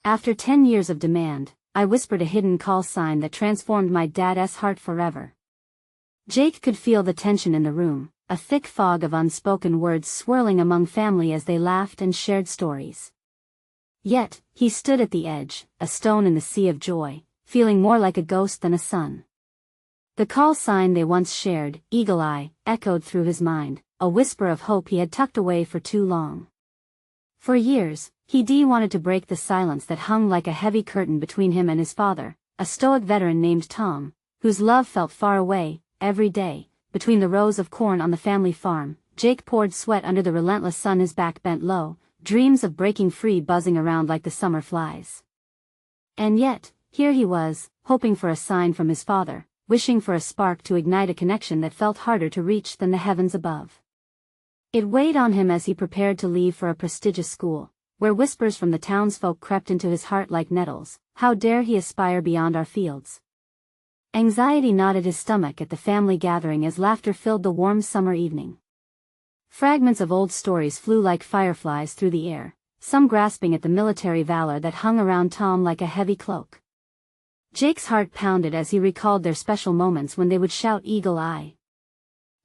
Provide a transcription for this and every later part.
After 10 years of demand, I whispered a hidden call sign that transformed my dad's heart forever. Jake could feel the tension in the room, a thick fog of unspoken words swirling among family as they laughed and shared stories. Yet, he stood at the edge, a stone in the sea of joy, feeling more like a ghost than a son. The call sign they once shared, Eagle Eye, echoed through his mind, a whisper of hope he had tucked away for too long. For years, he wanted to break the silence that hung like a heavy curtain between him and his father, a stoic veteran named Tom, whose love felt far away. Every day, between the rows of corn on the family farm, Jake poured sweat under the relentless sun, his back bent low, dreams of breaking free buzzing around like the summer flies. And yet, here he was, hoping for a sign from his father, wishing for a spark to ignite a connection that felt harder to reach than the heavens above. It weighed on him as he prepared to leave for a prestigious school, where whispers from the townsfolk crept into his heart like nettles. How dare he aspire beyond our fields? Anxiety knotted his stomach at the family gathering as laughter filled the warm summer evening. Fragments of old stories flew like fireflies through the air, some grasping at the military valor that hung around Tom like a heavy cloak. Jake's heart pounded as he recalled their special moments when they would shout Eagle Eye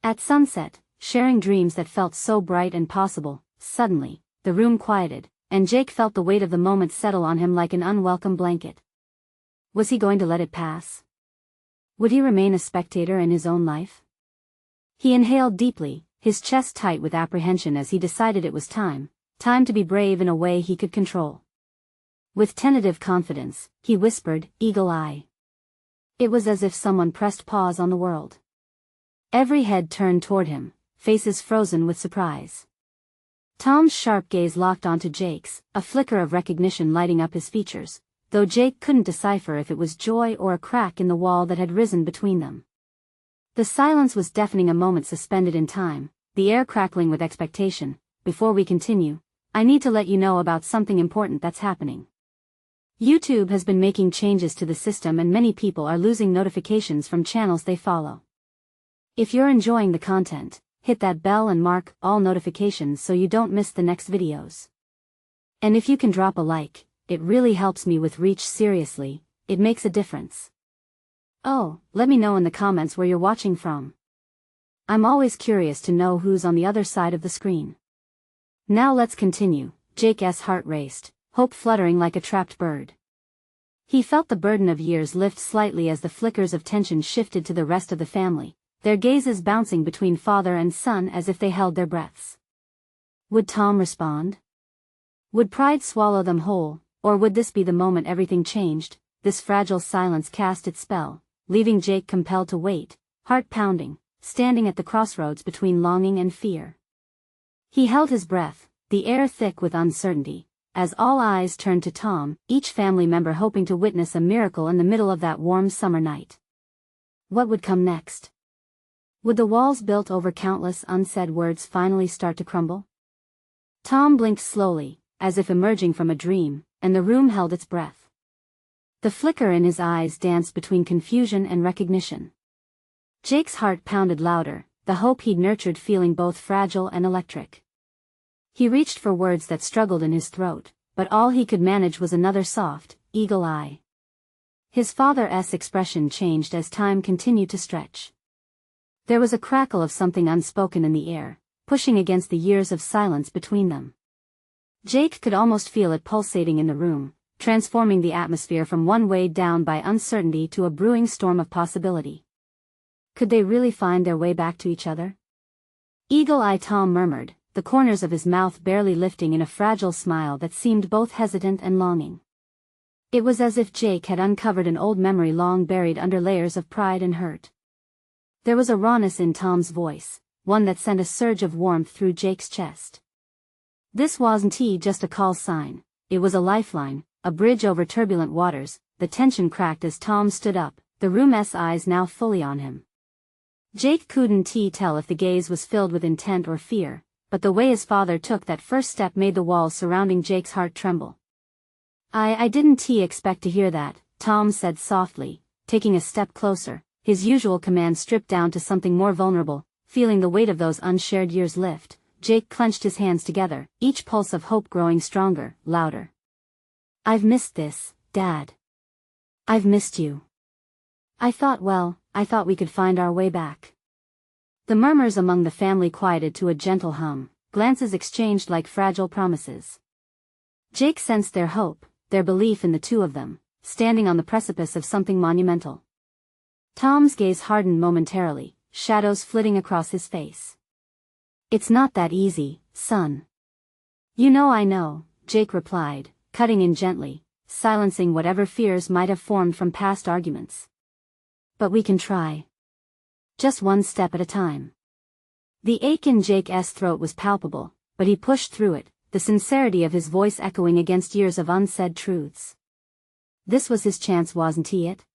at sunset, sharing dreams that felt so bright and possible. Suddenly, the room quieted, and Jake felt the weight of the moment settle on him like an unwelcome blanket. Was he going to let it pass? Would he remain a spectator in his own life? He inhaled deeply, his chest tight with apprehension as he decided it was time to be brave in a way he could control. With tentative confidence, he whispered, Eagle Eye. It was as if someone pressed pause on the world. Every head turned toward him, faces frozen with surprise. Tom's sharp gaze locked onto Jake's, a flicker of recognition lighting up his features, though Jake couldn't decipher if it was joy or a crack in the wall that had risen between them. The silence was deafening, a moment suspended in time, the air crackling with expectation. Before we continue, I need to let you know about something important that's happening. YouTube has been making changes to the system and many people are losing notifications from channels they follow. If you're enjoying the content, hit that bell and mark all notifications so you don't miss the next videos. And if you can drop a like, it really helps me with reach. Seriously, it makes a difference. Oh, let me know in the comments where you're watching from. I'm always curious to know who's on the other side of the screen. Now let's continue. Jake's heart raced, hope fluttering like a trapped bird. He felt the burden of years lift slightly as the flickers of tension shifted to the rest of the family, their gazes bouncing between father and son as if they held their breaths. Would Tom respond? Would pride swallow them whole, or would this be the moment everything changed? This fragile silence cast its spell, leaving Jake compelled to wait, heart pounding, standing at the crossroads between longing and fear. He held his breath, the air thick with uncertainty, as all eyes turned to Tom, each family member hoping to witness a miracle in the middle of that warm summer night. What would come next? Would the walls built over countless unsaid words finally start to crumble? Tom blinked slowly, as if emerging from a dream, and the room held its breath. The flicker in his eyes danced between confusion and recognition. Jake's heart pounded louder, the hope he'd nurtured feeling both fragile and electric. He reached for words that struggled in his throat, but all he could manage was another soft, Eagle Eye. His father's expression changed as time continued to stretch. There was a crackle of something unspoken in the air, pushing against the years of silence between them. Jake could almost feel it pulsating in the room, transforming the atmosphere from one weighed down by uncertainty to a brewing storm of possibility. Could they really find their way back to each other? Eagle Eye, Tom murmured, the corners of his mouth barely lifting in a fragile smile that seemed both hesitant and longing. It was as if Jake had uncovered an old memory long buried under layers of pride and hurt. There was a rawness in Tom's voice, one that sent a surge of warmth through Jake's chest. This wasn't just a call sign, it was a lifeline, a bridge over turbulent waters. The tension cracked as Tom stood up, the room's eyes now fully on him. Jake couldn't tell if the gaze was filled with intent or fear, but the way his father took that first step made the walls surrounding Jake's heart tremble. I didn't expect to hear that, Tom said softly, taking a step closer, his usual command stripped down to something more vulnerable. Feeling the weight of those unshared years lift, Jake clenched his hands together, each pulse of hope growing stronger, louder. I've missed this, Dad. I've missed you. I thought we could find our way back. The murmurs among the family quieted to a gentle hum, glances exchanged like fragile promises. Jake sensed their hope, their belief in the two of them, standing on the precipice of something monumental. Tom's gaze hardened momentarily, shadows flitting across his face. It's not that easy, son. You know I know, Jake replied, cutting in gently, silencing whatever fears might have formed from past arguments. But we can try. Just one step at a time. The ache in Jake's throat was palpable, but he pushed through it, the sincerity of his voice echoing against years of unsaid truths. This was his chance, wasn't it?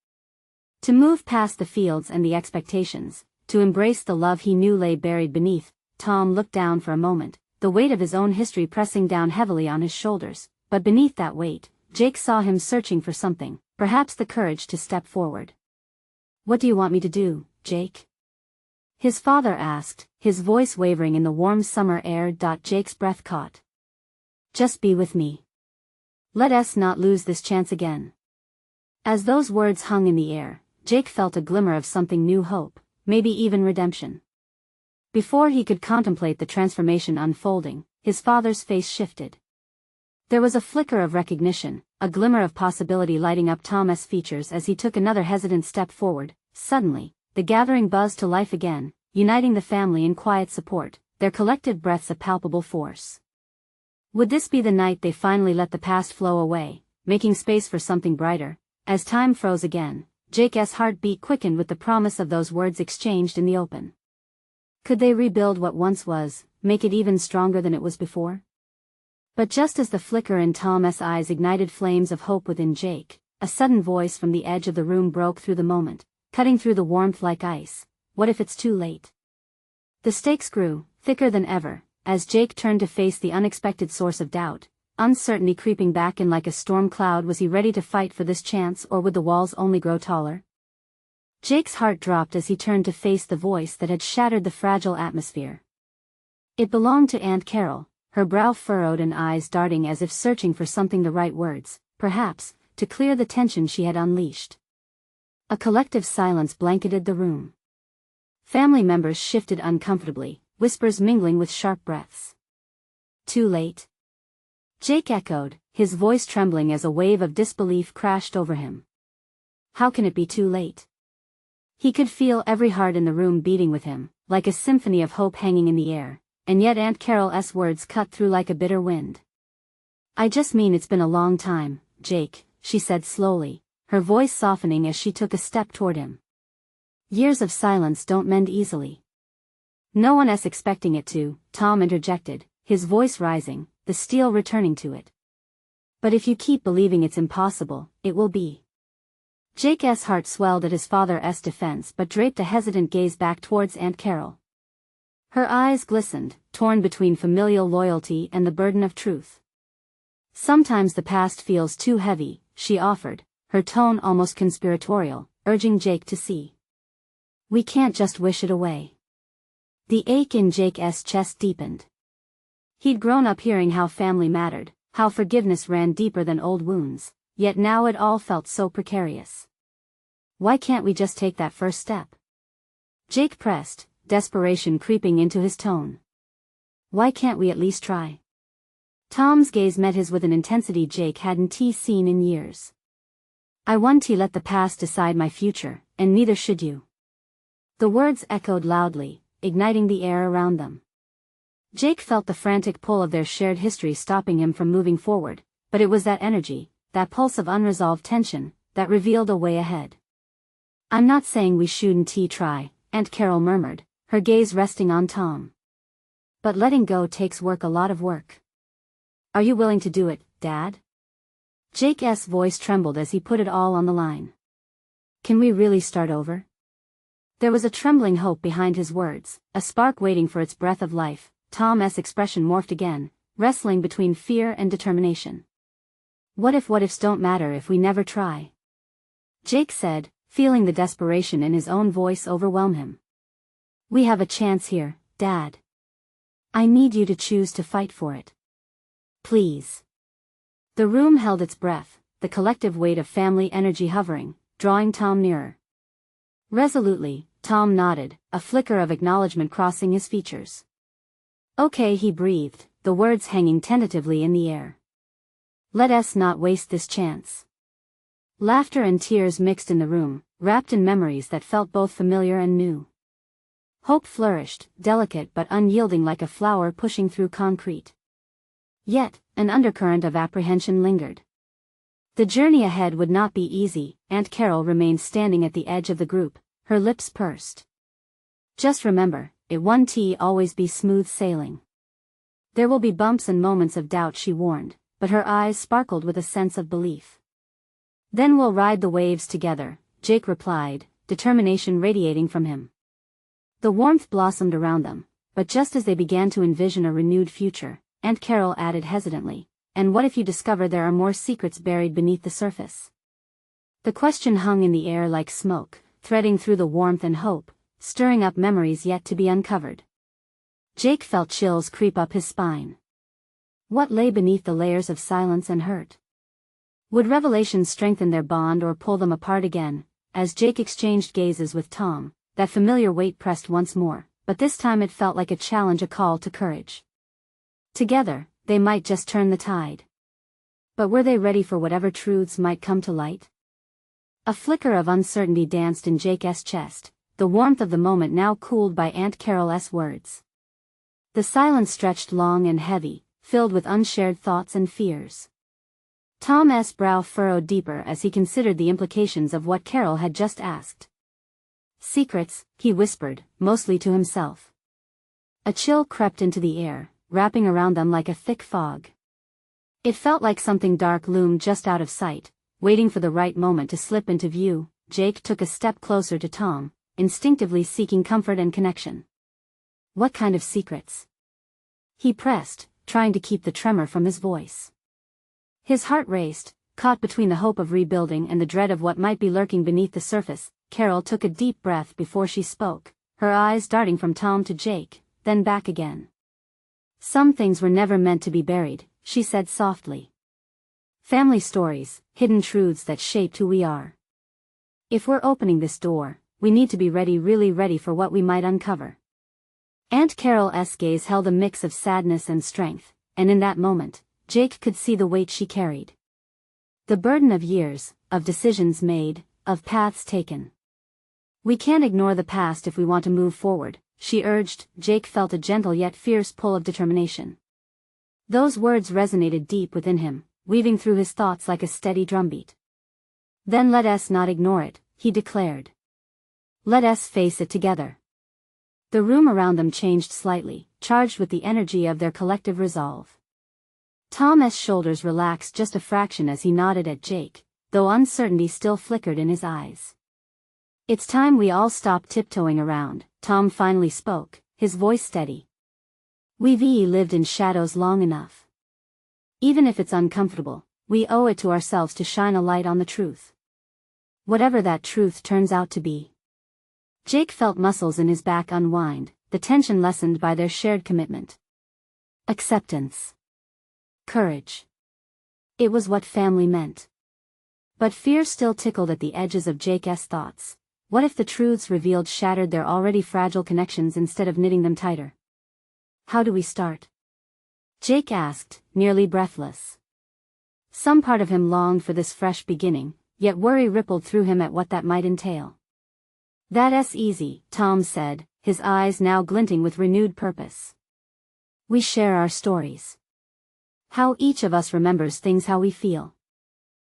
To move past the fields and the expectations, to embrace the love he knew lay buried beneath. Tom looked down for a moment, the weight of his own history pressing down heavily on his shoulders, but beneath that weight, Jake saw him searching for something, perhaps the courage to step forward. What do you want me to do, Jake? His father asked, his voice wavering in the warm summer air. Jake's breath caught. Just be with me. Let us not lose this chance again. As those words hung in the air, Jake felt a glimmer of something new, hope, maybe even redemption. Before he could contemplate the transformation unfolding, his father's face shifted. There was a flicker of recognition, a glimmer of possibility lighting up Tom's features as he took another hesitant step forward. Suddenly, the gathering buzzed to life again, uniting the family in quiet support, their collective breaths a palpable force. Would this be the night they finally let the past flow away, making space for something brighter? As time froze again, Jake's heartbeat quickened with the promise of those words exchanged in the open. Could they rebuild what once was, make it even stronger than it was before? But just as the flicker in Tom's eyes ignited flames of hope within Jake, a sudden voice from the edge of the room broke through the moment, cutting through the warmth like ice. What if it's too late? The stakes grew, thicker than ever, as Jake turned to face the unexpected source of doubt, uncertainty creeping back in like a storm cloud. Was he ready to fight for this chance, or would the walls only grow taller? Jake's heart dropped as he turned to face the voice that had shattered the fragile atmosphere. It belonged to Aunt Carol, her brow furrowed and eyes darting as if searching for something, the right words, perhaps, to clear the tension she had unleashed. A collective silence blanketed the room. Family members shifted uncomfortably, whispers mingling with sharp breaths. Too late? Jake echoed, his voice trembling as a wave of disbelief crashed over him. How can it be too late? He could feel every heart in the room beating with him, like a symphony of hope hanging in the air, and yet Aunt Carol's words cut through like a bitter wind. I just mean it's been a long time, Jake, she said slowly, her voice softening as she took a step toward him. Years of silence don't mend easily. No one else expecting it to, Tom interjected, his voice rising, the steel returning to it. But if you keep believing it's impossible, it will be. Jake's heart swelled at his father's defense but draped a hesitant gaze back towards Aunt Carol. Her eyes glistened, torn between familial loyalty and the burden of truth. Sometimes the past feels too heavy, she offered, her tone almost conspiratorial, urging Jake to see. We can't just wish it away. The ache in Jake's chest deepened. He'd grown up hearing how family mattered, how forgiveness ran deeper than old wounds, yet now it all felt so precarious. Why can't we just take that first step? Jake pressed, desperation creeping into his tone. Why can't we at least try? Tom's gaze met his with an intensity Jake hadn't seen in years. I won't let the past decide my future, and neither should you. The words echoed loudly, igniting the air around them. Jake felt the frantic pull of their shared history stopping him from moving forward, but it was that energy, that pulse of unresolved tension, that revealed a way ahead. I'm not saying we shouldn't try, Aunt Carol murmured, her gaze resting on Tom. But letting go takes work, a lot of work. Are you willing to do it, Dad? Jake's voice trembled as he put it all on the line. Can we really start over? There was a trembling hope behind his words, a spark waiting for its breath of life. Tom's expression morphed again, wrestling between fear and determination. What ifs don't matter if we never try? Jake said, feeling the desperation in his own voice overwhelm him. We have a chance here, Dad. I need you to choose to fight for it. Please. The room held its breath, the collective weight of family energy hovering, drawing Tom nearer. Resolutely, Tom nodded, a flicker of acknowledgement crossing his features. Okay, he breathed, the words hanging tentatively in the air. Let us not waste this chance. Laughter and tears mixed in the room, wrapped in memories that felt both familiar and new. Hope flourished, delicate but unyielding like a flower pushing through concrete. Yet, an undercurrent of apprehension lingered. The journey ahead would not be easy. Aunt Carol remained standing at the edge of the group, her lips pursed. Just remember, it won't always be smooth sailing. There will be bumps and moments of doubt, she warned, but her eyes sparkled with a sense of belief. Then we'll ride the waves together, Jake replied, determination radiating from him. The warmth blossomed around them, but just as they began to envision a renewed future, Aunt Carol added hesitantly, and what if you discover there are more secrets buried beneath the surface? The question hung in the air like smoke, threading through the warmth and hope, stirring up memories yet to be uncovered. Jake felt chills creep up his spine. What lay beneath the layers of silence and hurt? Would revelations strengthen their bond or pull them apart again? As Jake exchanged gazes with Tom, that familiar weight pressed once more, but this time it felt like a challenge, a call to courage. Together, they might just turn the tide. But were they ready for whatever truths might come to light? A flicker of uncertainty danced in Jake's chest, the warmth of the moment now cooled by Aunt Carol's words. The silence stretched long and heavy, filled with unshared thoughts and fears. Tom's brow furrowed deeper as he considered the implications of what Carol had just asked. Secrets, he whispered, mostly to himself. A chill crept into the air, wrapping around them like a thick fog. It felt like something dark loomed just out of sight, waiting for the right moment to slip into view. Jake took a step closer to Tom, instinctively seeking comfort and connection. What kind of secrets? He pressed, trying to keep the tremor from his voice. His heart raced, caught between the hope of rebuilding and the dread of what might be lurking beneath the surface. Carol took a deep breath before she spoke, her eyes darting from Tom to Jake, then back again. Some things were never meant to be buried, she said softly. Family stories, hidden truths that shaped who we are. If we're opening this door, we need to be ready, really ready for what we might uncover. Aunt Carol's gaze held a mix of sadness and strength, and in that moment, Jake could see the weight she carried. The burden of years, of decisions made, of paths taken. We can't ignore the past if we want to move forward, she urged. Jake felt a gentle yet fierce pull of determination. Those words resonated deep within him, weaving through his thoughts like a steady drumbeat. Then let us not ignore it, he declared. Let us face it together. The room around them changed slightly, charged with the energy of their collective resolve. Tom's shoulders relaxed just a fraction as he nodded at Jake, though uncertainty still flickered in his eyes. It's time we all stop tiptoeing around, Tom finally spoke, his voice steady. We've lived in shadows long enough. Even if it's uncomfortable, we owe it to ourselves to shine a light on the truth. Whatever that truth turns out to be. Jake felt muscles in his back unwind, the tension lessened by their shared commitment. Acceptance. Courage. It was what family meant. But fear still tickled at the edges of Jake's thoughts. What if the truths revealed shattered their already fragile connections instead of knitting them tighter? How do we start? Jake asked, nearly breathless. Some part of him longed for this fresh beginning, yet worry rippled through him at what that might entail. That's easy, Tom said, his eyes now glinting with renewed purpose. We share our stories. How each of us remembers things, how we feel.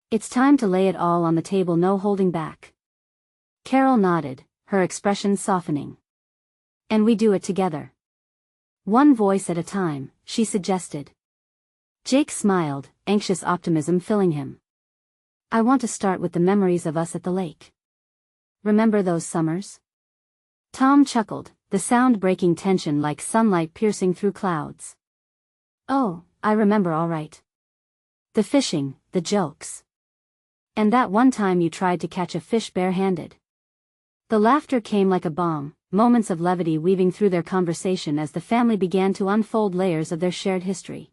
It's time to lay it all on the table, no holding back. Carol nodded, her expression softening. And we do it together. One voice at a time, she suggested. Jake smiled, anxious optimism filling him. I want to start with the memories of us at the lake. Remember those summers? Tom chuckled, the sound breaking tension like sunlight piercing through clouds. Oh, I remember all right. The fishing, the jokes. And that one time you tried to catch a fish barehanded. The laughter came like a bomb, moments of levity weaving through their conversation as the family began to unfold layers of their shared history.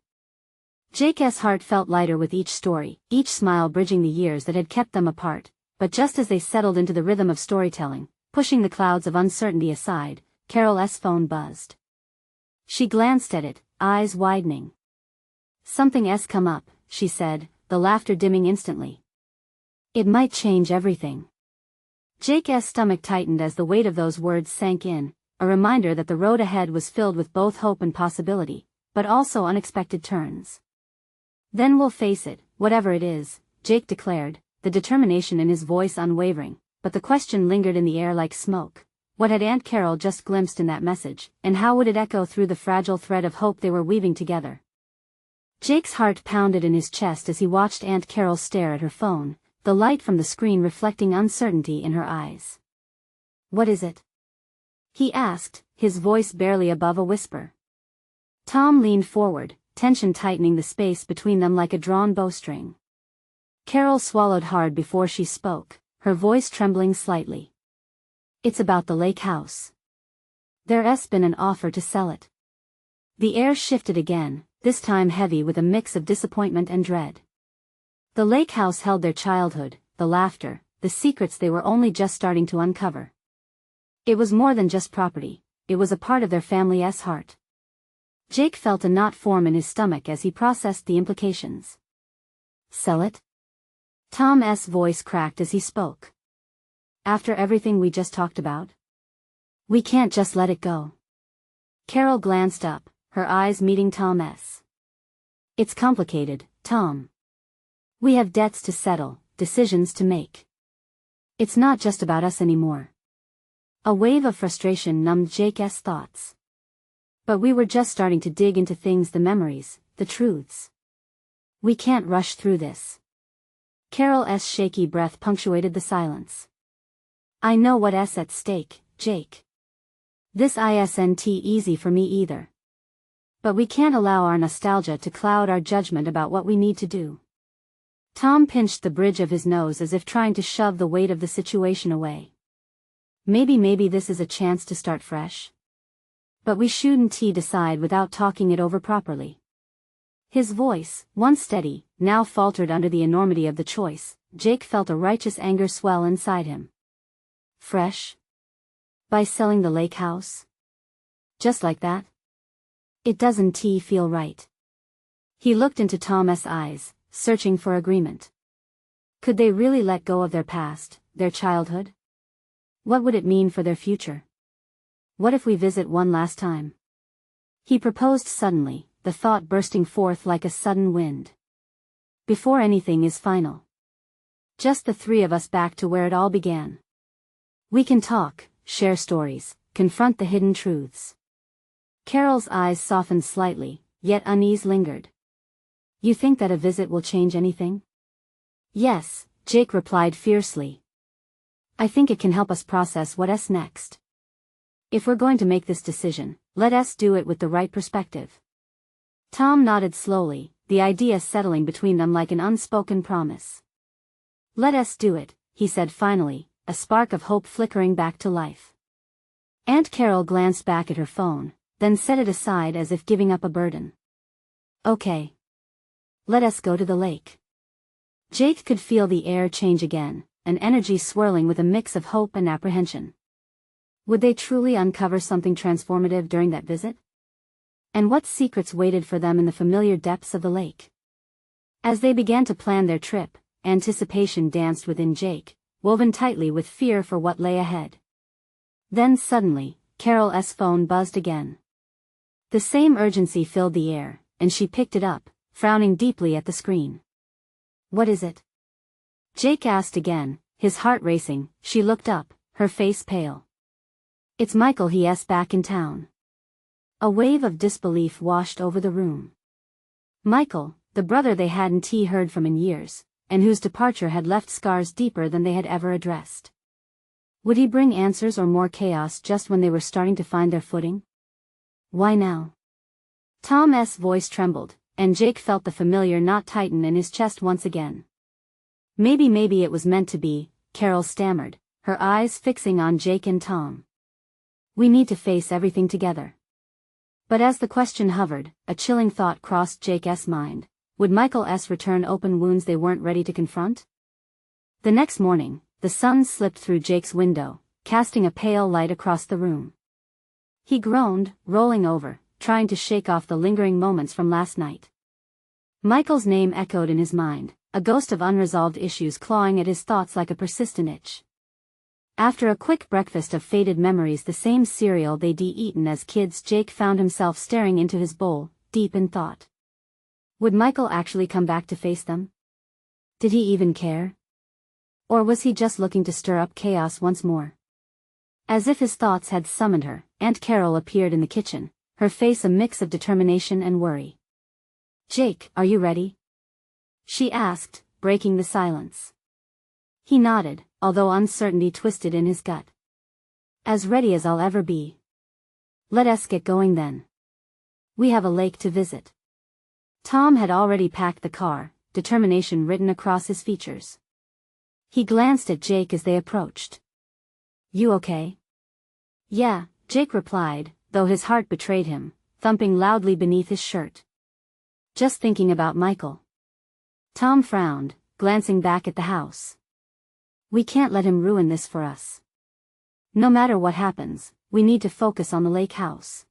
Jake's heart felt lighter with each story, each smile bridging the years that had kept them apart, but just as they settled into the rhythm of storytelling, pushing the clouds of uncertainty aside, Carol's phone buzzed. She glanced at it, eyes widening. "Something's come up," she said, the laughter dimming instantly. "It might change everything." Jake's stomach tightened as the weight of those words sank in, a reminder that the road ahead was filled with both hope and possibility, but also unexpected turns. "Then we'll face it, whatever it is," Jake declared, the determination in his voice unwavering, but the question lingered in the air like smoke. What had Aunt Carol just glimpsed in that message, and how would it echo through the fragile thread of hope they were weaving together? Jake's heart pounded in his chest as he watched Aunt Carol stare at her phone, the light from the screen reflecting uncertainty in her eyes. "What is it?" he asked, his voice barely above a whisper. Tom leaned forward, tension tightening the space between them like a drawn bowstring. Carol swallowed hard before she spoke, her voice trembling slightly. "It's about the lake house. There's been an offer to sell it." The air shifted again, this time heavy with a mix of disappointment and dread. The lake house held their childhood, the laughter, the secrets they were only just starting to uncover. It was more than just property, it was a part of their family's heart. Jake felt a knot form in his stomach as he processed the implications. "Sell it?" Tom's voice cracked as he spoke. "After everything we just talked about? We can't just let it go." Carol glanced up, her eyes meeting Tom's. "It's complicated, Tom. We have debts to settle, decisions to make. It's not just about us anymore." A wave of frustration numbed Jake's thoughts. "But we were just starting to dig into things, the memories, the truths. We can't rush through this." Carol's shaky breath punctuated the silence. "I know what's at stake, Jake. This isn't easy for me either. But we can't allow our nostalgia to cloud our judgment about what we need to do." Tom pinched the bridge of his nose as if trying to shove the weight of the situation away. Maybe this is a chance to start fresh. But we shouldn't decide without talking it over properly." His voice, once steady, now faltered under the enormity of the choice. Jake felt a righteous anger swell inside him. Fresh? By selling the lake house? Just like that? It doesn't feel right. He looked into Tom's eyes, searching for agreement. Could they really let go of their past, their childhood? What would it mean for their future? What if we visit one last time? He proposed suddenly, the thought bursting forth like a sudden wind. Before anything is final. Just the three of us back to where it all began. We can talk, share stories, confront the hidden truths. Carol's eyes softened slightly, yet unease lingered. "You think that a visit will change anything?" "Yes," Jake replied fiercely. "I think it can help us process what's next. If we're going to make this decision, let us do it with the right perspective." Tom nodded slowly, the idea settling between them like an unspoken promise. "Let us do it," he said finally, a spark of hope flickering back to life. Aunt Carol glanced back at her phone, then set it aside as if giving up a burden. "Okay. Let us go to the lake." Jake could feel the air change again, an energy swirling with a mix of hope and apprehension. Would they truly uncover something transformative during that visit? And what secrets waited for them in the familiar depths of the lake? As they began to plan their trip, anticipation danced within Jake, woven tightly with fear for what lay ahead. Then suddenly, Carol's phone buzzed again. The same urgency filled the air, and she picked it up, frowning deeply at the screen. "What is it?" Jake asked again, his heart racing. She looked up, her face pale. "It's Michael, he's back in town." A wave of disbelief washed over the room. Michael, the brother they hadn't heard from in years, and whose departure had left scars deeper than they had ever addressed. Would he bring answers or more chaos just when they were starting to find their footing? Why now? Tom's voice trembled, and Jake felt the familiar knot tighten in his chest once again. Maybe it was meant to be," Carol stammered, her eyes fixing on Jake and Tom. "We need to face everything together." But as the question hovered, a chilling thought crossed Jake's mind. Would Michael S. return open wounds they weren't ready to confront? The next morning, the sun slipped through Jake's window, casting a pale light across the room. He groaned, rolling over, trying to shake off the lingering moments from last night. Michael's name echoed in his mind, a ghost of unresolved issues clawing at his thoughts like a persistent itch. After a quick breakfast of faded memories, the same cereal they'd eaten as kids, Jake found himself staring into his bowl, deep in thought. Would Michael actually come back to face them? Did he even care? Or was he just looking to stir up chaos once more? As if his thoughts had summoned her, Aunt Carol appeared in the kitchen, her face a mix of determination and worry. "Jake, are you ready?" she asked, breaking the silence. He nodded, although uncertainty twisted in his gut. "As ready as I'll ever be." "Let us get going then. We have a lake to visit." Tom had already packed the car, determination written across his features. He glanced at Jake as they approached. "You okay?" "Yeah," Jake replied, though his heart betrayed him, thumping loudly beneath his shirt. "Just thinking about Michael." Tom frowned, glancing back at the house. "We can't let him ruin this for us. No matter what happens, we need to focus on the lake house."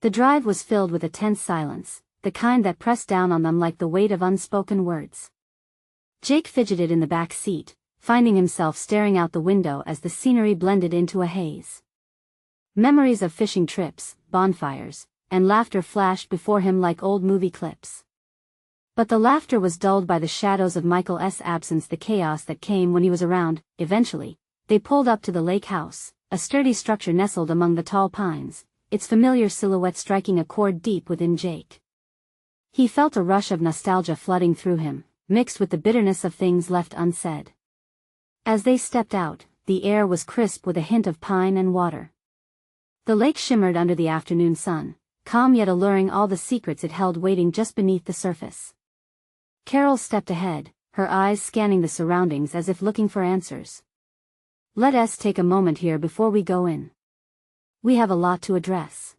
The drive was filled with a tense silence, the kind that pressed down on them like the weight of unspoken words. Jake fidgeted in the back seat, finding himself staring out the window as the scenery blended into a haze. Memories of fishing trips, bonfires, and laughter flashed before him like old movie clips. But the laughter was dulled by the shadows of Michael S.'s absence, the chaos that came when he was around. Eventually, they pulled up to the lake house, a sturdy structure nestled among the tall pines, its familiar silhouette striking a chord deep within Jake. He felt a rush of nostalgia flooding through him, mixed with the bitterness of things left unsaid. As they stepped out, the air was crisp with a hint of pine and water. The lake shimmered under the afternoon sun, calm yet alluring, all the secrets it held waiting just beneath the surface. Carol stepped ahead, her eyes scanning the surroundings as if looking for answers. "Let us take a moment here before we go in. We have a lot to address."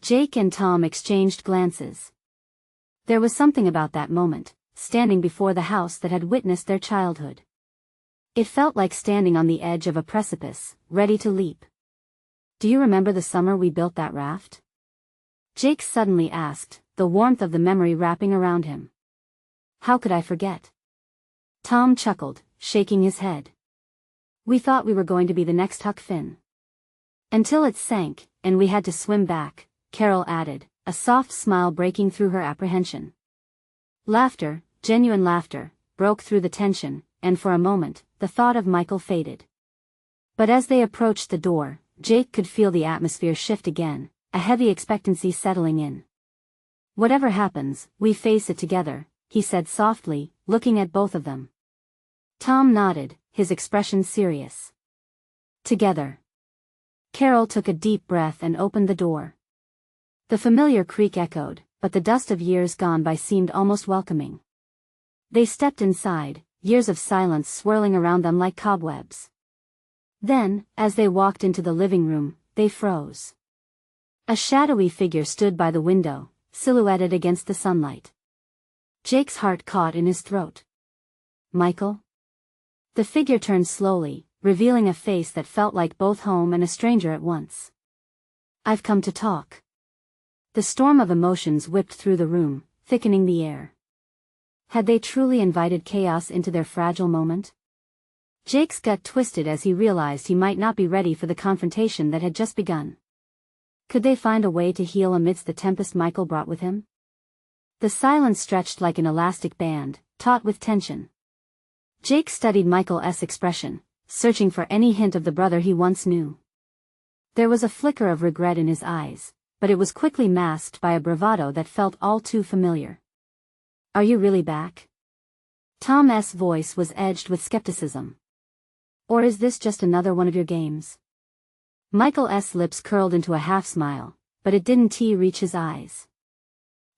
Jake and Tom exchanged glances. There was something about that moment, standing before the house that had witnessed their childhood. It felt like standing on the edge of a precipice, ready to leap. "Do you remember the summer we built that raft?" Jake suddenly asked, the warmth of the memory wrapping around him. "How could I forget?" Tom chuckled, shaking his head. "We thought we were going to be the next Huck Finn. Until it sank, and we had to swim back," Carol added, a soft smile breaking through her apprehension. Laughter, genuine laughter, broke through the tension, and for a moment, the thought of Michael faded. But as they approached the door, Jake could feel the atmosphere shift again, a heavy expectancy settling in. "Whatever happens, we face it together," he said softly, looking at both of them. Tom nodded, his expression serious. "Together." Carol took a deep breath and opened the door. The familiar creak echoed, but the dust of years gone by seemed almost welcoming. They stepped inside, years of silence swirling around them like cobwebs. Then, as they walked into the living room, they froze. A shadowy figure stood by the window, silhouetted against the sunlight. Jake's heart caught in his throat. "Michael?" The figure turned slowly, revealing a face that felt like both home and a stranger at once. "I've come to talk." The storm of emotions whipped through the room, thickening the air. Had they truly invited chaos into their fragile moment? Jake's gut twisted as he realized he might not be ready for the confrontation that had just begun. Could they find a way to heal amidst the tempest Michael brought with him? The silence stretched like an elastic band, taut with tension. Jake studied Michael's expression, searching for any hint of the brother he once knew. There was a flicker of regret in his eyes, but it was quickly masked by a bravado that felt all too familiar. "Are you really back?" Tom's voice was edged with skepticism. "Or is this just another one of your games?" Michael's lips curled into a half-smile, but it didn't reach his eyes.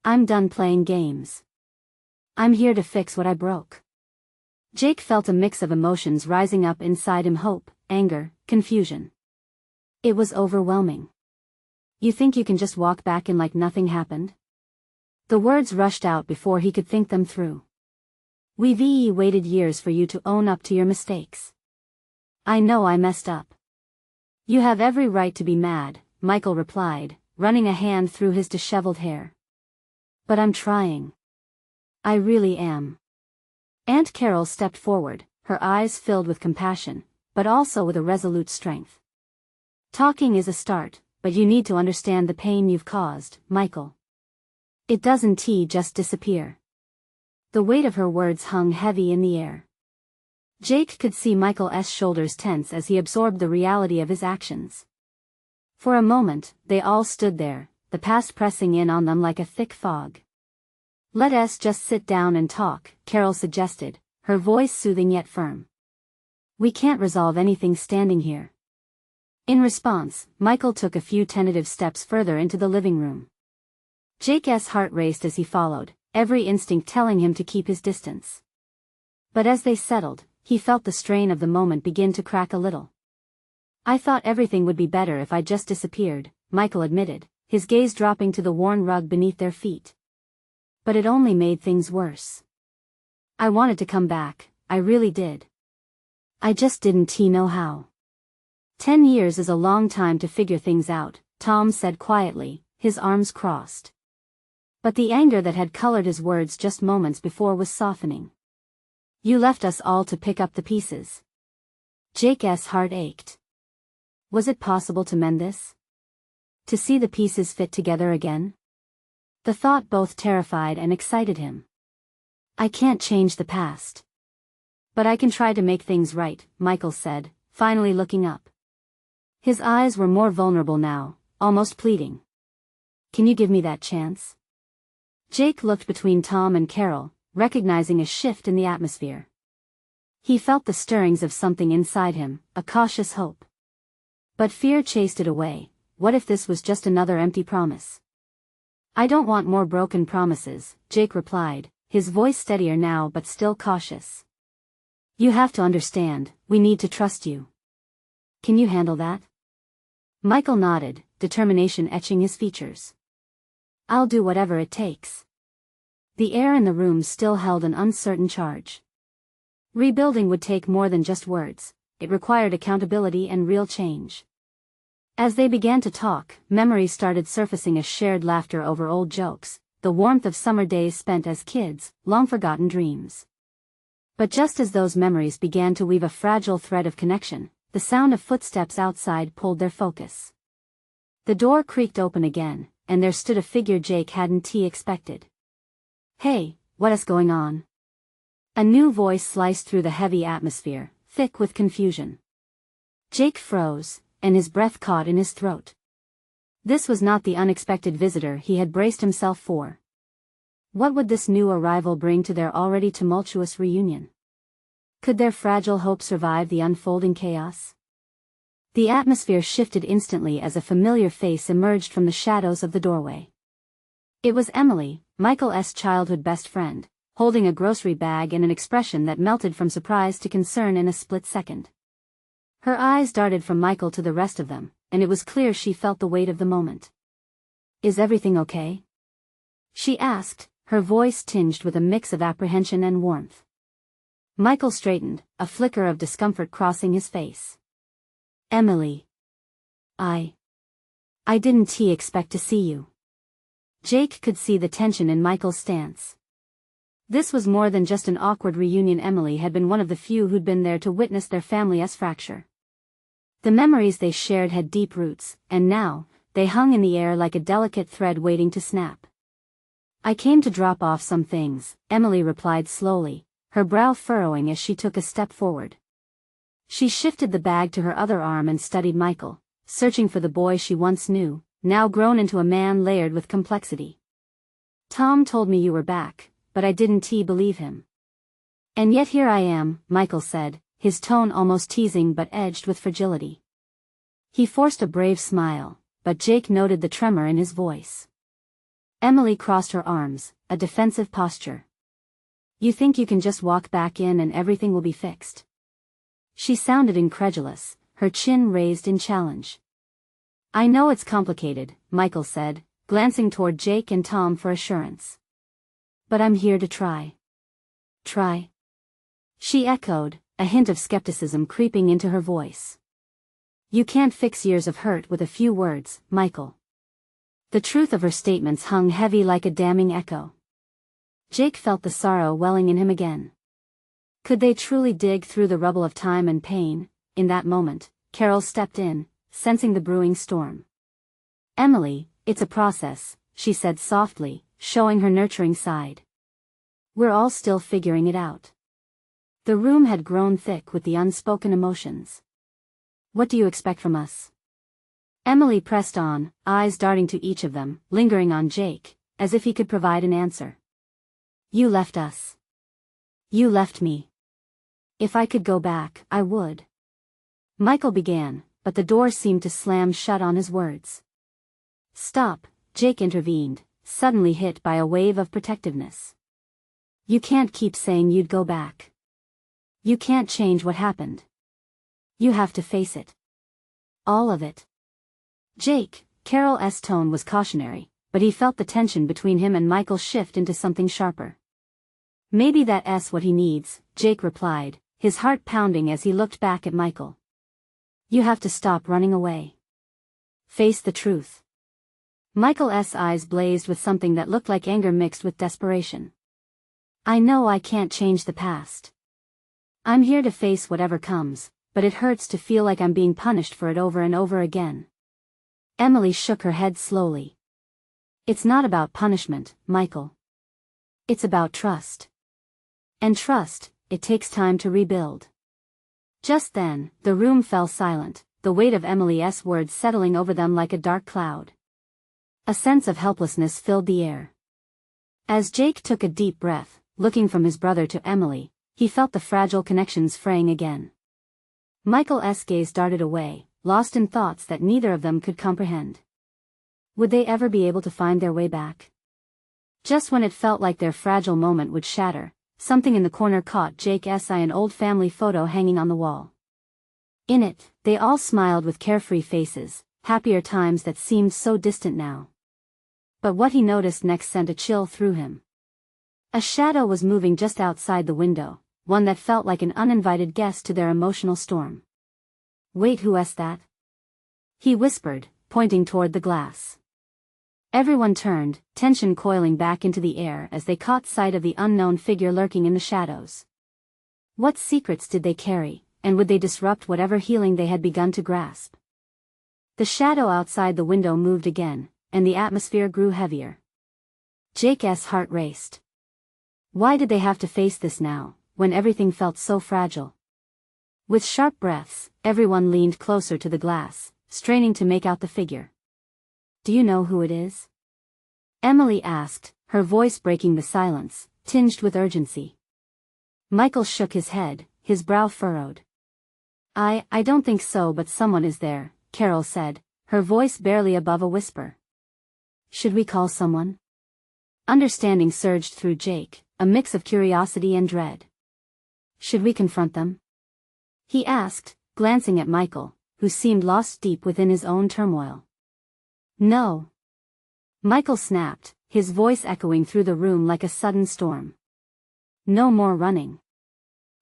"I'm done playing games. I'm here to fix what I broke." Jake felt a mix of emotions rising up inside him: hope, anger, confusion. It was overwhelming. "You think you can just walk back in like nothing happened?" The words rushed out before he could think them through. We've waited years for you to own up to your mistakes. I know I messed up. You have every right to be mad, Michael replied, running a hand through his disheveled hair. But I'm trying. I really am. Aunt Carol stepped forward, her eyes filled with compassion, but also with a resolute strength. Talking is a start, but you need to understand the pain you've caused, Michael. It doesn't just disappear. The weight of her words hung heavy in the air. Jake could see Michael's shoulders tense as he absorbed the reality of his actions. For a moment, they all stood there, the past pressing in on them like a thick fog. Let us just sit down and talk, Carol suggested, her voice soothing yet firm. We can't resolve anything standing here. In response, Michael took a few tentative steps further into the living room. Jake's heart raced as he followed, every instinct telling him to keep his distance. But as they settled, he felt the strain of the moment begin to crack a little. I thought everything would be better if I just disappeared, Michael admitted, his gaze dropping to the worn rug beneath their feet. But it only made things worse. I wanted to come back, I really did. I just didn't know how. 10 years is a long time to figure things out, Tom said quietly, his arms crossed. But the anger that had colored his words just moments before was softening. You left us all to pick up the pieces. Jake's heart ached. Was it possible to mend this? To see the pieces fit together again? The thought both terrified and excited him. I can't change the past. But I can try to make things right, Michael said, finally looking up. His eyes were more vulnerable now, almost pleading. Can you give me that chance? Jake looked between Tom and Carol, recognizing a shift in the atmosphere. He felt the stirrings of something inside him, a cautious hope. But fear chased it away. What if this was just another empty promise? I don't want more broken promises, Jake replied, his voice steadier now but still cautious. You have to understand, we need to trust you. Can you handle that? Michael nodded, determination etching his features. I'll do whatever it takes. The air in the room still held an uncertain charge. Rebuilding would take more than just words, it required accountability and real change. As they began to talk, memories started surfacing as shared laughter over old jokes, the warmth of summer days spent as kids, long-forgotten dreams. But just as those memories began to weave a fragile thread of connection, the sound of footsteps outside pulled their focus. The door creaked open again, and there stood a figure Jake hadn't expected. Hey, what's going on? A new voice sliced through the heavy atmosphere, thick with confusion. Jake froze, and his breath caught in his throat. This was not the unexpected visitor he had braced himself for. What would this new arrival bring to their already tumultuous reunion? Could their fragile hope survive the unfolding chaos? The atmosphere shifted instantly as a familiar face emerged from the shadows of the doorway. It was Emily, Michael's childhood best friend, holding a grocery bag and an expression that melted from surprise to concern in a split second. Her eyes darted from Michael to the rest of them, and it was clear she felt the weight of the moment. Is everything okay? She asked, her voice tinged with a mix of apprehension and warmth. Michael straightened, a flicker of discomfort crossing his face. Emily. I didn't expect to see you. Jake could see the tension in Michael's stance. This was more than just an awkward reunion. Emily had been one of the few who'd been there to witness their family's fracture. The memories they shared had deep roots, and now, they hung in the air like a delicate thread waiting to snap. I came to drop off some things, Emily replied slowly, her brow furrowing as she took a step forward. She shifted the bag to her other arm and studied Michael, searching for the boy she once knew, now grown into a man layered with complexity. Tom told me you were back, but I didn't believe him. And yet here I am, Michael said, his tone almost teasing but edged with fragility. He forced a brave smile, but Jake noted the tremor in his voice. Emily crossed her arms, a defensive posture. You think you can just walk back in and everything will be fixed? She sounded incredulous, her chin raised in challenge. I know it's complicated, Michael said, glancing toward Jake and Tom for assurance. But I'm here to try. Try? She echoed, a hint of skepticism creeping into her voice. You can't fix years of hurt with a few words, Michael. The truth of her statements hung heavy like a damning echo. Jake felt the sorrow welling in him again. Could they truly dig through the rubble of time and pain? In that moment, Carol stepped in, sensing the brewing storm. Emily, it's a process, she said softly, showing her nurturing side. We're all still figuring it out. The room had grown thick with the unspoken emotions. What do you expect from us? Emily pressed on, eyes darting to each of them, lingering on Jake, as if he could provide an answer. You left us. You left me. If I could go back, I would. Michael began, but the door seemed to slam shut on his words. Stop, Jake intervened, suddenly hit by a wave of protectiveness. You can't keep saying you'd go back. You can't change what happened. You have to face it. All of it. Jake, Carol's tone was cautionary, but he felt the tension between him and Michael shift into something sharper. Maybe that's what he needs, Jake replied, his heart pounding as he looked back at Michael. You have to stop running away. Face the truth. Michael's eyes blazed with something that looked like anger mixed with desperation. I know I can't change the past. I'm here to face whatever comes, but it hurts to feel like I'm being punished for it over and over again. Emily shook her head slowly. It's not about punishment, Michael. It's about trust. And trust, it takes time to rebuild. Just then, the room fell silent, the weight of Emily's words settling over them like a dark cloud. A sense of helplessness filled the air. As Jake took a deep breath, looking from his brother to Emily, he felt the fragile connections fraying again. Michael's gaze darted away, lost in thoughts that neither of them could comprehend. Would they ever be able to find their way back? Just when it felt like their fragile moment would shatter, something in the corner caught Jake's eye, an old family photo hanging on the wall. In it, they all smiled with carefree faces, happier times that seemed so distant now. But what he noticed next sent a chill through him. A shadow was moving just outside the window, one that felt like an uninvited guest to their emotional storm. Wait, who's that? He whispered, pointing toward the glass. Everyone turned, tension coiling back into the air as they caught sight of the unknown figure lurking in the shadows. What secrets did they carry, and would they disrupt whatever healing they had begun to grasp? The shadow outside the window moved again, and the atmosphere grew heavier. Jake's heart raced. Why did they have to face this now, when everything felt so fragile? With sharp breaths, everyone leaned closer to the glass, straining to make out the figure. Do you know who it is? Emily asked, her voice breaking the silence, tinged with urgency. Michael shook his head, his brow furrowed. I don't think so, but someone is there, Carol said, her voice barely above a whisper. Should we call someone? Understanding surged through Jake, a mix of curiosity and dread. Should we confront them? He asked, glancing at Michael, who seemed lost deep within his own turmoil. No. Michael snapped, his voice echoing through the room like a sudden storm. No more running.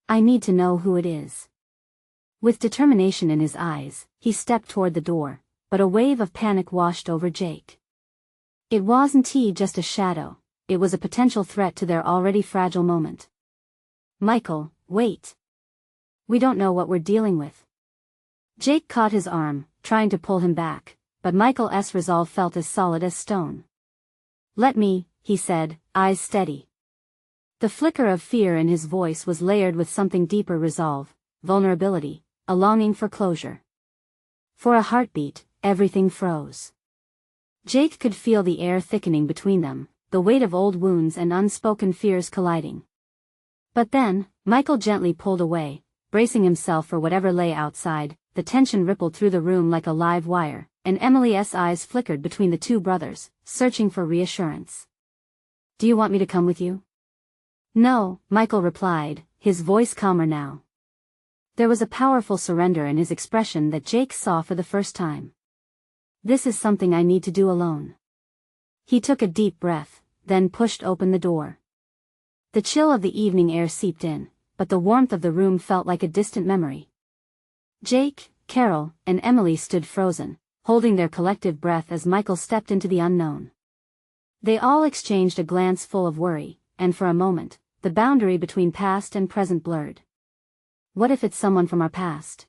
I need to know who it is. With determination in his eyes, he stepped toward the door, but a wave of panic washed over Jake. It wasn't just a shadow, it was a potential threat to their already fragile moment. Michael, wait. We don't know what we're dealing with. Jake caught his arm, trying to pull him back, but Michael's resolve felt as solid as stone. Let me, he said, eyes steady. The flicker of fear in his voice was layered with something deeper: resolve, vulnerability, a longing for closure. For a heartbeat, everything froze. Jake could feel the air thickening between them, the weight of old wounds and unspoken fears colliding. But then, Michael gently pulled away, bracing himself for whatever lay outside. The tension rippled through the room like a live wire, and Emily's eyes flickered between the two brothers, searching for reassurance. Do you want me to come with you? No, Michael replied, his voice calmer now. There was a powerful surrender in his expression that Jake saw for the first time. This is something I need to do alone. He took a deep breath, then pushed open the door. The chill of the evening air seeped in, but the warmth of the room felt like a distant memory. Jake, Carol, and Emily stood frozen, holding their collective breath as Michael stepped into the unknown. They all exchanged a glance full of worry, and for a moment, the boundary between past and present blurred. "What if it's someone from our past?"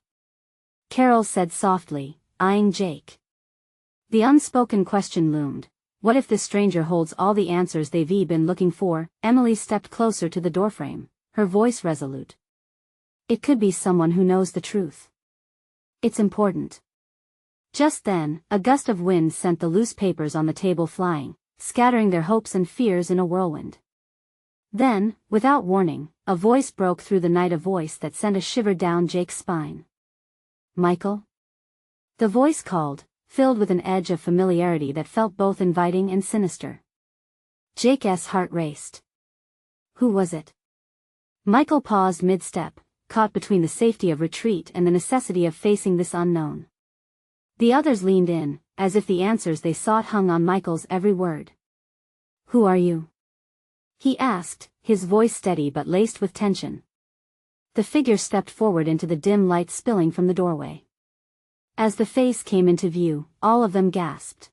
Carol said softly, eyeing Jake. The unspoken question loomed. What if this stranger holds all the answers they've been looking for? Emily stepped closer to the doorframe, her voice resolute. "It could be someone who knows the truth. It's important." Just then, a gust of wind sent the loose papers on the table flying, scattering their hopes and fears in a whirlwind. Then, without warning, a voice broke through the night, a voice that sent a shiver down Jake's spine. "Michael?" The voice called, filled with an edge of familiarity that felt both inviting and sinister. Jake's heart raced. Who was it? Michael paused mid-step, caught between the safety of retreat and the necessity of facing this unknown. The others leaned in, as if the answers they sought hung on Michael's every word. "Who are you?" he asked, his voice steady but laced with tension. The figure stepped forward into the dim light spilling from the doorway. As the face came into view, all of them gasped.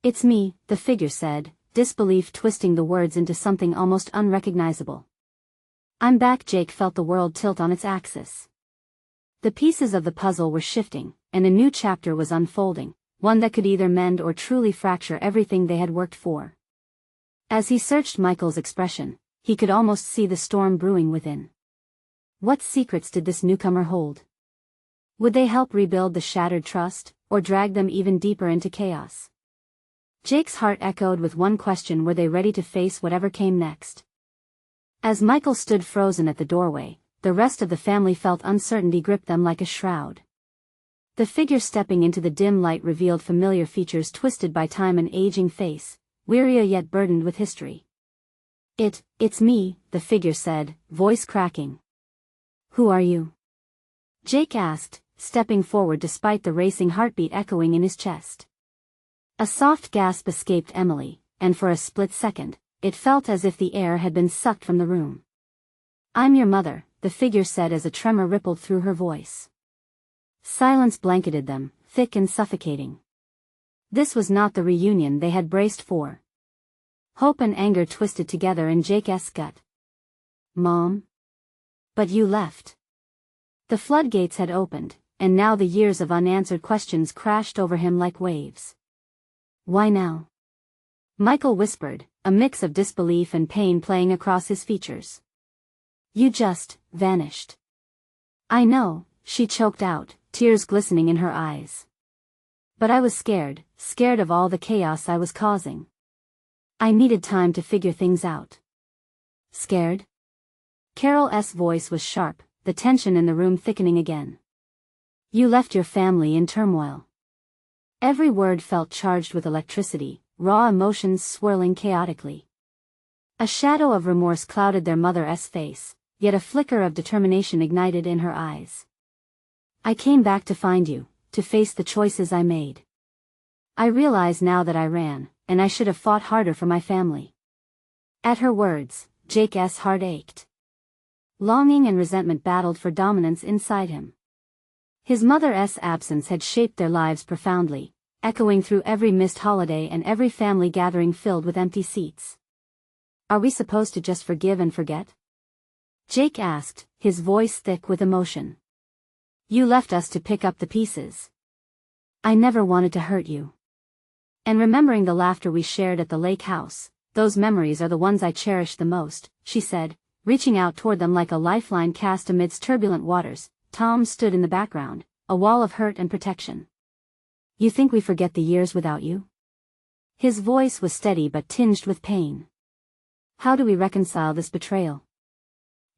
"It's me," the figure said, disbelief twisting the words into something almost unrecognizable. "I'm back." Jake felt the world tilt on its axis. The pieces of the puzzle were shifting, and a new chapter was unfolding, one that could either mend or truly fracture everything they had worked for. As he searched Michael's expression, he could almost see the storm brewing within. What secrets did this newcomer hold? Would they help rebuild the shattered trust, or drag them even deeper into chaos? Jake's heart echoed with one question: were they ready to face whatever came next? As Michael stood frozen at the doorway, the rest of the family felt uncertainty grip them like a shroud. The figure stepping into the dim light revealed familiar features twisted by time, an aging face, weary yet burdened with history. It's me," the figure said, voice cracking. "Who are you?" Jake asked, stepping forward despite the racing heartbeat echoing in his chest. A soft gasp escaped Emily, and for a split second, it felt as if the air had been sucked from the room. "I'm your mother," the figure said as a tremor rippled through her voice. Silence blanketed them, thick and suffocating. This was not the reunion they had braced for. Hope and anger twisted together in Jake's gut. "Mom? But you left." The floodgates had opened, and now the years of unanswered questions crashed over him like waves. "Why now?" Michael whispered, a mix of disbelief and pain playing across his features. "You just vanished." "I know," she choked out, tears glistening in her eyes. "But I was scared of all the chaos I was causing. I needed time to figure things out." "Scared?" Carol's voice was sharp, the tension in the room thickening again. "You left your family in turmoil." Every word felt charged with electricity, raw emotions swirling chaotically. A shadow of remorse clouded their mother's face, yet a flicker of determination ignited in her eyes. "I came back to find you, to face the choices I made. I realize now that I ran, and I should have fought harder for my family." At her words, Jake's heart ached. Longing and resentment battled for dominance inside him. His mother's absence had shaped their lives profoundly, echoing through every missed holiday and every family gathering filled with empty seats. "Are we supposed to just forgive and forget?" Jake asked, his voice thick with emotion. "You left us to pick up the pieces. I never wanted to hurt you. And remembering the laughter we shared at the lake house, those memories are the ones I cherish the most," she said, reaching out toward them like a lifeline cast amidst turbulent waters. Tom stood in the background, a wall of hurt and protection. "You think we forget the years without you?" His voice was steady but tinged with pain. "How do we reconcile this betrayal?"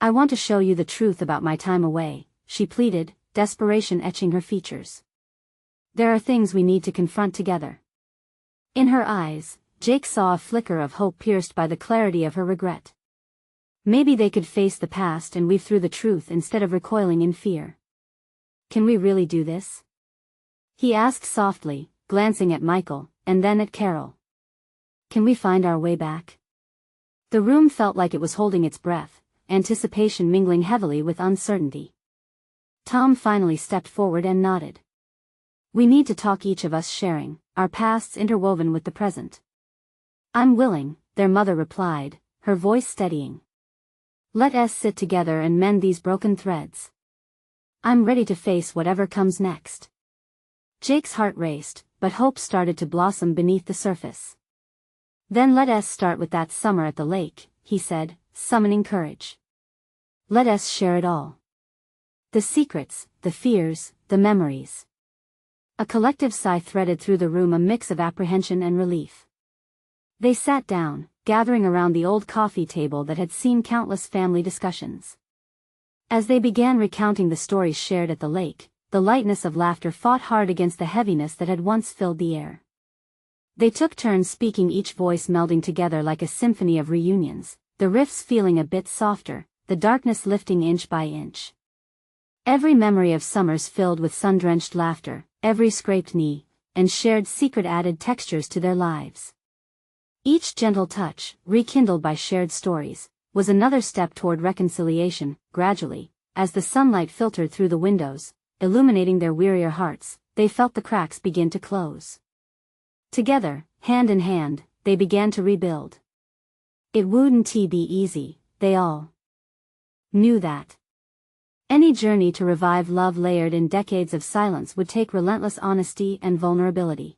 "I want to show you the truth about my time away," she pleaded, desperation etching her features. "There are things we need to confront together." In her eyes, Jake saw a flicker of hope pierced by the clarity of her regret. Maybe they could face the past and weave through the truth instead of recoiling in fear. "Can we really do this?" he asked softly, glancing at Michael, and then at Carol. Can we find our way back? The room felt like it was holding its breath, anticipation mingling heavily with uncertainty. Tom finally stepped forward and nodded. We need to talk, each of us sharing our pasts interwoven with the present. I'm willing, their mother replied, her voice steadying. Let us sit together and mend these broken threads. I'm ready to face whatever comes next. Jake's heart raced, but hope started to blossom beneath the surface. Then let us start with that summer at the lake, he said, summoning courage. Let us share it all. The secrets, the fears, the memories. A collective sigh threaded through the room, a mix of apprehension and relief. They sat down, gathering around the old coffee table that had seen countless family discussions. As they began recounting the stories shared at the lake, the lightness of laughter fought hard against the heaviness that had once filled the air. They took turns speaking, each voice melding together like a symphony of reunions, the riffs feeling a bit softer, the darkness lifting inch by inch. Every memory of summers filled with sun-drenched laughter, every scraped knee, and shared secret added textures to their lives. Each gentle touch, rekindled by shared stories, was another step toward reconciliation. Gradually, as the sunlight filtered through the windows, illuminating their wearier hearts, they felt the cracks begin to close. Together, hand in hand, they began to rebuild. It wouldn't be easy, they all knew that. Any journey to revive love layered in decades of silence would take relentless honesty and vulnerability.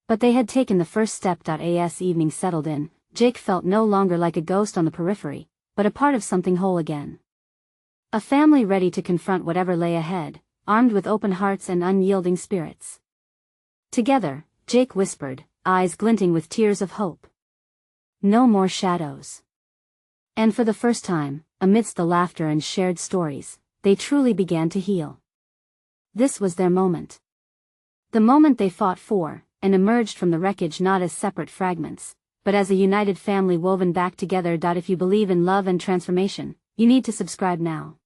But they had taken the first step. As evening settled in, Jake felt no longer like a ghost on the periphery, but a part of something whole again. A family ready to confront whatever lay ahead, armed with open hearts and unyielding spirits. Together, Jake whispered, eyes glinting with tears of hope. No more shadows. And for the first time, amidst the laughter and shared stories, they truly began to heal. This was their moment. The moment they fought for, and emerged from the wreckage not as separate fragments, but as a united family woven back together. If you believe in love and transformation, you need to subscribe now.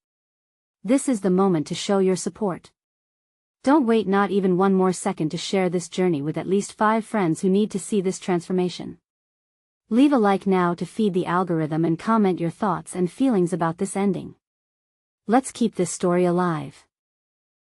This is the moment to show your support. Don't wait not even one more second to share this journey with at least 5 friends who need to see this transformation. Leave a like now to feed the algorithm and comment your thoughts and feelings about this ending. Let's keep this story alive.